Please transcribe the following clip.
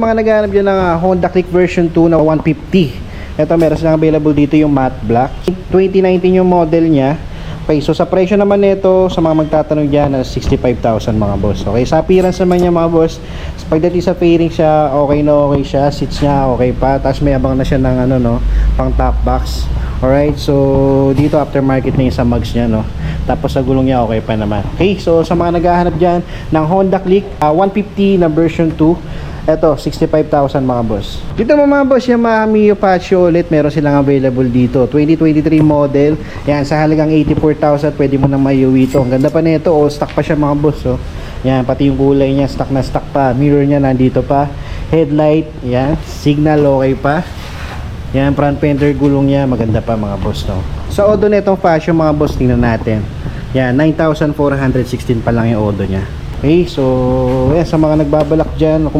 Mga naghahanap dyan ng Honda Click version 2 na 150. Ito meron silang available dito yung matte black. 2019 yung model niya. Okay, so sa presyo naman nito, sa mga magtatanong dyan, 65,000 mga boss. Okay, sa appearance naman niya mga boss, pagdating sa fairing siya, okay na okay siya. Seats niya, okay pa. Tapos may abang na siya ng ano, no, pang top box. Alright, so dito aftermarket na yung sa mugs niya, no. Tapos sa gulong niya, okay pa naman. Okay, so sa mga naghahanap dyan ng Honda Click 150 na version 2, eto, 65,000 mga boss. Dito mga boss, yung Mio Patio ulit, meron silang available dito. 2023 model. Yan, sa halagang 84,000, pwede mo nang maiuwi ito. Ang ganda pa nito, all stock pa siya mga boss. Oh. Yan, pati yung kulay niya, stock na stock pa. Mirror niya nandito pa. Headlight, yan. Signal, okay pa. Yan, front fender, gulong niya, maganda pa mga boss. No? Sa odo netong Fashion mga boss, tingnan natin. Yan, 9,416 pa lang yung odo niya. Okay, so yan, sa mga nagbabalak dyan,